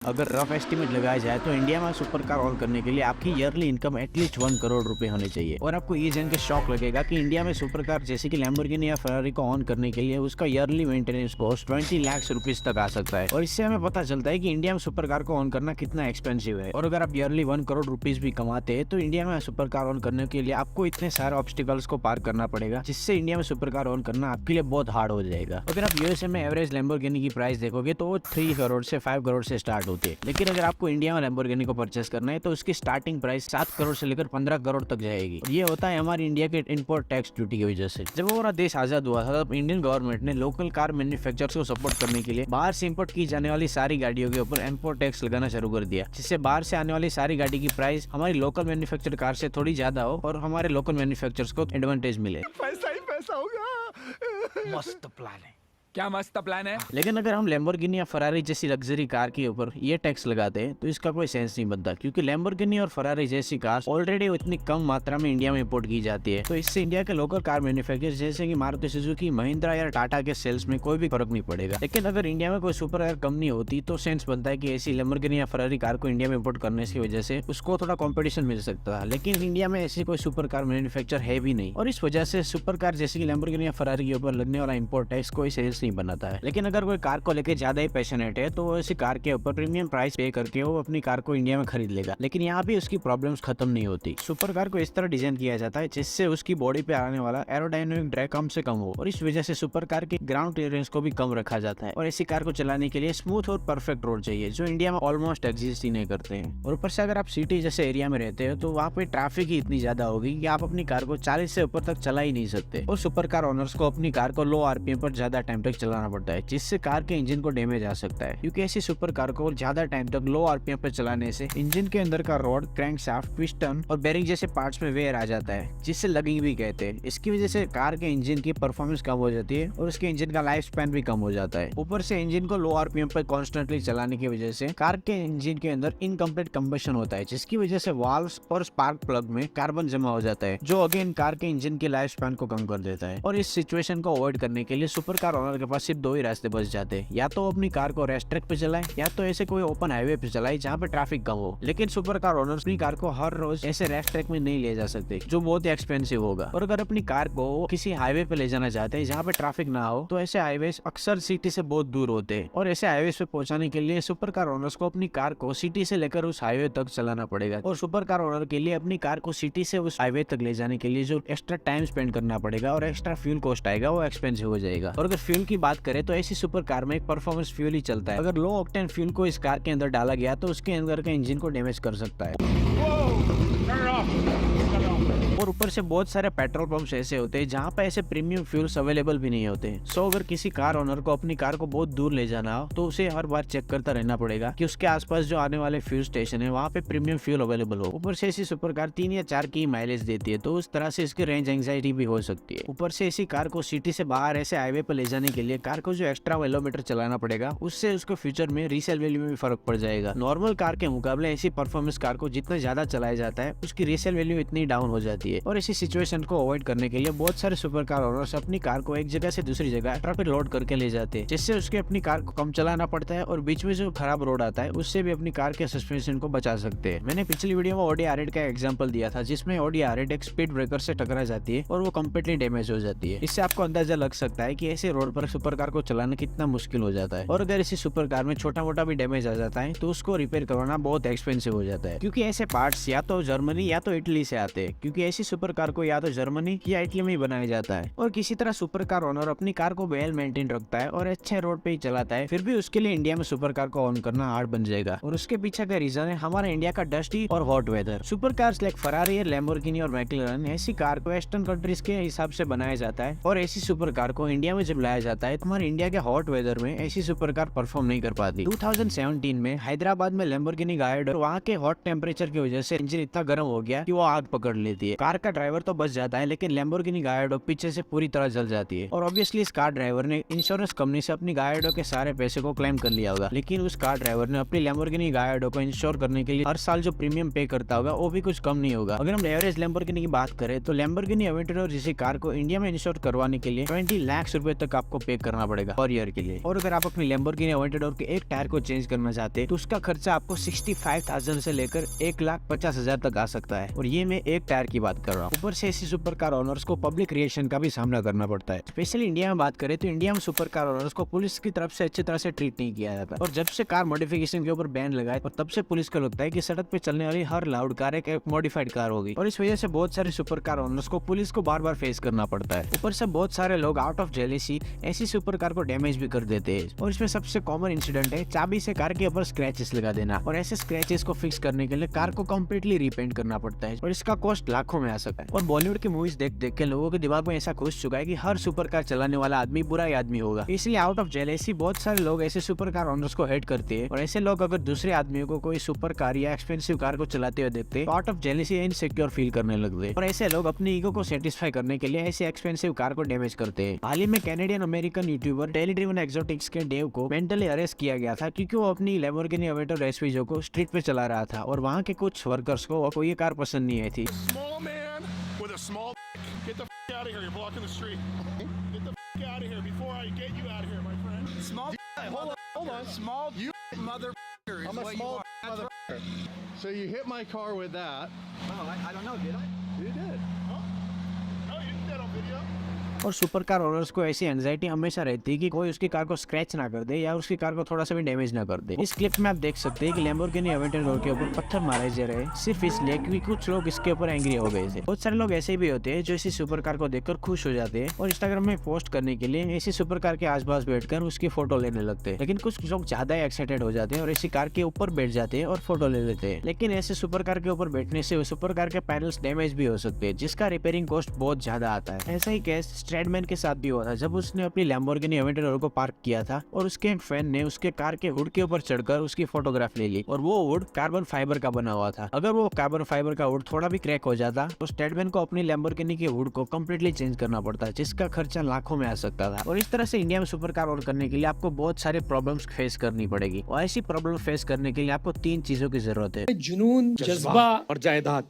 अगर rough estimate लगाया जाए तो इंडिया में सुपर कार ऑन करने के लिए आपकी ईयरली इनकम एटलीस्ट 1 करोड़ रुपए होने चाहिए। और आपको ये जान के शौक लगेगा कि इंडिया में सुपर कार जैसे कि लैम्बोर्गिनी या फरारी को ऑन करने के लिए उसका yearly maintenance cost 20 lakh rupees तक आ सकता है। और इससे हमें पता चलता है कि इंडिया में सुपर कार को ऑन करना कितना एक्सपेंसिव है। और अगर आप ईयरली 1 करोड़ रुपीज भी कमाते हैं तो इंडिया में सुपर कार ऑन करने के लिए आपको इतने सारे ऑब्स्टिकल्स को पार करना पड़ेगा, जिससे इंडिया में सुपर कार ऑन करना आपके लिए बहुत हार्ड हो जाएगा। अगर आप यूएसए में एवरेज लैम्बोर्गिनी की प्राइस देखोगे तो वो 3 करोड़ से 5 करोड़ से स्टार्ट होती है, लेकिन अगर आपको इंडिया में लैम्बोर्गिनी को परचेस करना है तो उसकी स्टार्टिंग प्राइस 7 करोड़ से लेकर 15 करोड़ तक जाएगी। और ये होता है हमारी इंडिया के इंपोर्ट टैक्स ड्यूटी की वजह से। जब हमारा देश आजाद हुआ था तब इंडियन गवर्नमेंट ने लोकल कार मैन्युफैक्चरर्स को सपोर्ट करने के लिए बाहर से इंपोर्ट की जाने वाली सारी गाड़ियों के ऊपर इंपोर्ट टैक्स लगाना शुरू कर दिया, जिससे बाहर से आने वाली सारी गाड़ी की प्राइस हमारी लोकल मैन्युफैक्चर कार से थोड़ी ज्यादा हो और हमारे लोकल मैन्युफैक्चरर्स को एडवांटेज मिले। पैसा ही पैसा होगा। मस्त प्लान है। क्या मस्त प्लान है। लेकिन अगर हम लैम्बोर्गिनी या फरारी जैसी लग्जरी कार के ऊपर ये टैक्स लगाते हैं तो इसका कोई सेंस नहीं बनता, क्योंकि लैम्बोर्गिनी और फरारी जैसी कार ऑलरेडी इतनी कम मात्रा में इंडिया में इंपोर्ट की जाती है। तो इससे इंडिया के लोकल कार मैन्युफैक्चरर जैसे कि मारुति सुजुकी, महिंद्रा या टाटा के सेल्स में कोई भी फर्क नहीं पड़ेगा। लेकिन अगर इंडिया में कोई सुपर कार कंपनी होती तो सेंस बनता है कि ऐसी लैम्बोर्गिनी या फरारी कार को इंडिया में इंपोर्ट करने की वजह से उसको थोड़ा कॉम्पिटिशन मिल सकता है। लेकिन इंडिया में ऐसी कोई सुपर कार मैन्युफैक्चर है भी नहीं, और इस वजह से सुपर कार जैसे कि लैम्बोर्गिनी या फरारी के ऊपर लगने वाला इंपोर्ट टैक्स कोई सेंस नहीं बनाता है। लेकिन अगर कोई कार को लेकर ज्यादा ही पैशनेट है तो वो ऐसी कार के ऊपर प्रीमियम प्राइस पे करके वो अपनी कार को इंडिया में खरीद लेगा। लेकिन यहाँ भी उसकी प्रॉब्लम्स खत्म नहीं होती। सुपर कार को इस तरह डिजाइन किया जाता है जिससे उसकी बॉडी पे आने वाला एरोडायनामिक ड्रैग कम से कम हो, और इस वजह से सुपर कार के ग्राउंड क्लियरेंस को भी कम रखा जाता है। और ऐसी कार को चलाने के लिए स्मूथ और परफेक्ट रोड चाहिए, जो इंडिया में ऑलमोस्ट एग्जिस्ट ही नहीं करते हैं। और ऊपर से अगर आप सिटी जैसे एरिया में रहते हो तो वहाँ पे ट्रैफिक ही इतनी ज्यादा होगी कि आप अपनी कार को 40 से ऊपर तक चला ही नहीं सकते। और सुपर कार ओनर्स को अपनी कार को लो आरपीएम पर ज्यादा टाइम तक चलाना पड़ता है, जिससे कार के इंजन को डैमेज आ सकता है। क्योंकि ऐसी सुपर कार को ज्यादा टाइम तक लो आरपीएम पर चलाने से इंजन के अंदर का रॉड, क्रैंकशाफ्ट, पिस्टन और बेरिंग जैसे पार्ट्स में वेयर आ जाता है, जिससे लगिंग भी कहते हैं। इसकी वजह से कार के इंजन की परफॉर्मेंस कम हो जाती है और उसके इंजन का लाइफ स्पैन भी कम हो जाता है। ऊपर से इंजन को लो आरपीएम पर कॉन्स्टेंटली चलाने की वजह से कार के इंजन के अंदर इनकम्प्लीट कंबशन होता है, जिसकी वजह से वाल्व्स और स्पार्क प्लग में कार्बन जमा हो जाता है, जो अगेन कार के इंजन के लाइफ स्पैन को कम कर देता है। और इस सिचुएशन को अवॉइड करने के लिए सुपर कार ओनर के पास सिर्फ 2 ही रास्ते बच जाते हैं, या तो अपनी कार को रेस्ट ट्रैक पे चलाए या तो ऐसे कोई ओपन हाईवे पे चलाए जहाँ पे ट्रैफिक कम हो। लेकिन सुपर कार ओनर्स अपनी कार को हर रोज ऐसे रेस्ट ट्रैक में नहीं ले जा सकते, जो बहुत ही एक्सपेंसिव होगा। और अगर अपनी कार को किसी हाईवे पे ले जाना चाहते हैं जहाँ पे ट्रैफिक ना हो तो ऐसे हाईवे अक्सर सिटी से बहुत दूर होते हैं, और ऐसे हाईवे पे पहुंचाने के लिए सुपर कार ओनर्स को अपनी कार को सिटी से लेकर उस हाईवे तक चलाना पड़ेगा। और सुपर कार ओनर के लिए अपनी कार को सिटी से उस हाईवे तक ले जाने के लिए जो एक्स्ट्रा टाइम स्पेंड करना पड़ेगा और एक्स्ट्रा फ्यूल कॉस्ट आएगा वो एक्सपेंसिव हो जाएगा। और अगर फ्यूल की बात करें तो ऐसी सुपर कार में एक परफॉर्मेंस फ्यूल ही चलता है। अगर लो ऑक्टेन फ्यूल को इस कार के अंदर डाला गया तो उसके अंदर का इंजन को डैमेज कर सकता है। और ऊपर से बहुत सारे पेट्रोल पंप्स ऐसे होते हैं जहाँ पे ऐसे प्रीमियम फ्यूल्स अवेलेबल भी नहीं होते। सो अगर किसी कार ओनर को अपनी कार को बहुत दूर ले जाना हो तो उसे हर बार चेक करता रहना पड़ेगा कि उसके आसपास जो आने वाले फ्यूल स्टेशन है वहाँ पे प्रीमियम फ्यूल अवेलेबल हो। ऊपर से ऐसी सुपर कार 3 या 4 की माइलेज देती है, तो उस तरह से इसकी रेंज एंजाइटी भी हो सकती है। ऊपर से ऐसी कार को सिटी से बाहर ऐसे हाईवे पर ले जाने के लिए कार को जो एक्स्ट्रा किलोमीटर चलाना पड़ेगा उससे उसको फ्यूचर में रीसेल वैल्यू में भी फर्क पड़ जाएगा। नॉर्मल कार के मुकाबले ऐसी परफॉर्मेंस कार को जितना ज्यादा चलाया जाता है उसकी रीसेल वैल्यू इतनी डाउन हो जाती है। और ऐसी सिचुएशन को अवॉइड करने के लिए बहुत सारे सुपर कार ओनर्स अपनी कार को एक जगह से दूसरी जगह ट्रक पे लोड करके ले जाते हैं, जिससे उसके अपनी कार को कम चलाना पड़ता है और बीच में जो खराब रोड आता है उससे भी अपनी कार के सस्पेंशन को बचा सकते हैं। मैंने पिछली वीडियो में ऑडी R8 का एग्जांपल दिया था, जिसमें ऑडी R8 एक स्पीड ब्रेकर से टकरा जाती है और वो कंप्लीटली डैमेज हो जाती है। इससे आपको अंदाजा लग सकता है कि ऐसे रोड पर सुपर कार को चलाना कितना मुश्किल हो जाता है। और अगर इसी सुपर कार में छोटा मोटा भी डैमेज आ जाता है तो उसको रिपेयर करवाना बहुत एक्सपेंसिव हो जाता है, क्योंकि ऐसे पार्ट्स या तो जर्मनी या तो इटली से आते हैं, क्योंकि ऐसी सुपर कार को या तो जर्मनी या इटली में ही बनाया जाता है। और किसी तरह सुपर कार ओनर अपनी कार को वेल मेंटेन रखता है और अच्छे रोड पे ही चलाता है, फिर भी उसके लिए इंडिया में सुपर कार को ऑन करना हार्ड बन जाएगा। और उसके पीछे का रीजन है हमारा इंडिया का डस्टी और hot weather. Super cars like Ferrari, Lamborghini और मैक्लेरन ऐसी कार को वेस्टर्न कंट्रीज के हिसाब से बनाया जाता है, और ऐसी सुपर कार को इंडिया में जब लाया जाता है तो हमारे इंडिया के हॉट वेदर में ऐसी सुपर कार परफॉर्म नहीं कर पाती। 2017 में हैदराबाद में लैम्बोर्गिनी गायड और वहाँ के हॉट टेम्परेचर की वजह से इंजन इतना गर्म हो गया कि वो आग पकड़ लेती है। कार का ड्राइवर तो बच जाता है, लेकिन लैम्बोर्गिनी गायर्डो पीछे से पूरी तरह जल जाती है। और ऑब्वियसली इस कार ड्राइवर ने इंश्योरेंस कंपनी से अपनी गायर्डो के सारे पैसे को क्लेम कर लिया होगा, लेकिन उस कार ड्राइवर ने अपनी लैम्बोर्गिनी गायर्डो को इंश्योर करने के लिए हर साल जो प्रीमियम पे करता होगा वो भी कुछ कम नहीं होगा। अगर हम एवरेज लैम्बोर्गिनी की बात करें तो लैम्बोर्गिनी अवेंटडोर जैसी कार को इंडिया में इंश्योर करवाने के लिए 20 लाख रुपए तक आपको पे करना पड़ेगा पर ईयर के लिए। और अगर आप अपनी लैम्बोर्गिनी अवेंटडोर के एक टायर को चेंज करना चाहते हैं तो उसका खर्चा आपको 65,000 से लेकर 1,50,000 तक आ सकता है, और ये मैं एक टायर की बात कर रहा हूँ। ऊपर से ऐसी सुपर कार ओनर्स को पब्लिक रिएक्शन का भी सामना करना पड़ता है। स्पेशली इंडिया में बात करें तो इंडिया में सुपर कार ओनर्स को पुलिस की तरफ से अच्छी तरह से ट्रीट नहीं किया जाता, और जब से कार मॉडिफिकेशन के ऊपर बैन लगाए और तब से पुलिस को लगता है कि सड़क पे चलने वाली हर लाउड कार एक मॉडिफाइड कार होगी, और इस वजह से बहुत सारे सुपर कार ओनर्स को पुलिस को बार बार फेस करना पड़ता है। ऊपर से बहुत सारे लोग आउट ऑफ जेलेसी ऐसी सुपर कार को डैमेज भी कर देते हैं, और इसमें सबसे कॉमन इंसिडेंट है चाबी से कार के ऊपर स्क्रैचेस लगा देना, और ऐसे स्क्रैचेस को फिक्स करने के लिए कार को कम्प्लीटली रीपेंट करना पड़ता है, और इसका कॉस्ट लाखों में आ सकता है। और बॉलीवुड की मूवीज देख देख के लोगों के दिमाग में ऐसा घुस चुका है कि हर सुपर कार चलाने वाला आदमी बुरा ही आदमी होगा, इसलिए आउट ऑफ जेलेसी बहुत सारे लोग ऐसे सुपर कार ओनर्स को हेट करते हैं, और ऐसे लोग अगर दूसरे आदमियों को कोई सुपर कार या एक्सपेंसिव कार को चलाते हुए देखते हैं तो out of jealousy insecure feel करने लगते हैं, और ऐसे लोग अपनी ईगो को सेटिस्फाई करने के लिए ऐसे एक्सपेंसिव कार को डैमेज करते हैं। हाल ही में Canadian American YouTuber daily driven exotics के डेव को मेंटली अरेस्ट किया गया था क्योंकि वो अपनी लैम्बोर्गिनी अवेंटडोर एसवीजो को स्ट्रीट पे चला रहा था, और वहाँ के कुछ वर्कर्स को ये कार पसंद नहीं आई थी। Small man with a small get the out of here. You're blocking the street. Get the out of here before I get you out of here, my friend. Small. Hold on. Small. You mother. I'm a small mother. So you hit my car with that. Oh, I don't know. Did I? You did. Huh? No, you did that on video. और super car owners को ऐसी anxiety हमेशा रहती है कि कोई उसकी car को स्क्रैच ना कर दे या उसकी कार को थोड़ा सा भी डैमेज ना कर दे। इस क्लिप में आप देख सकते हैं कि लैम्बोर्गिनी अवेंटडोर के ऊपर पत्थर मारे जा रहे हैं सिर्फ इसलिए क्योंकि कुछ लोग इसके ऊपर एंग्री हो गए थे। बहुत सारे लोग ऐसे भी होते हैं जो इसी सुपर कार को देखकर खुश हो जाते हैं और इंस्टाग्राम में पोस्ट करने के लिए ऐसी सुपर कार के आसपास बैठकर उसकी फोटो लेने लगते हैं। लेकिन कुछ लोग ज्यादा एक्साइटेड हो जाते हैं और ऐसी कार के ऊपर बैठ जाते हैं और फोटो ले लेते हैं। लेकिन ऐसे सुपर कार के ऊपर बैठने से सुपर कार के पैनल्स डैमेज भी हो सकते हैं, जिसका रिपेयरिंग कॉस्ट बहुत ज्यादा आता है। ऐसा ही केस स्ट्रैडमैन के साथ हुआ था जब उसने अपनी लैम्बोर्गिनी अवेंटडोर को पार्क किया था और उसके एक फैन ने उसके कार के हुड के ऊपर चढ़कर उसकी फोटोग्राफ ले ली, और वो हुड कार्बन फाइबर का बना हुआ था। अगर वो कार्बन फाइबर का हुड थोड़ा भी क्रैक हो जाता तो स्ट्रैडमैन को अपनी लैम्बोर्गिनी के हुड को कम्प्लीटली चेंज करना पड़ता, जिसका खर्चा लाखों में आ सकता था। और इस तरह से इंडिया में सुपर कार ओन करने के लिए आपको बहुत सारे प्रॉब्लम्स फेस करनी पड़ेगी, और ऐसी प्रॉब्लम फेस करने के लिए आपको 3 चीजों की जरूरत है: जुनून, जज्बा और जायदाद।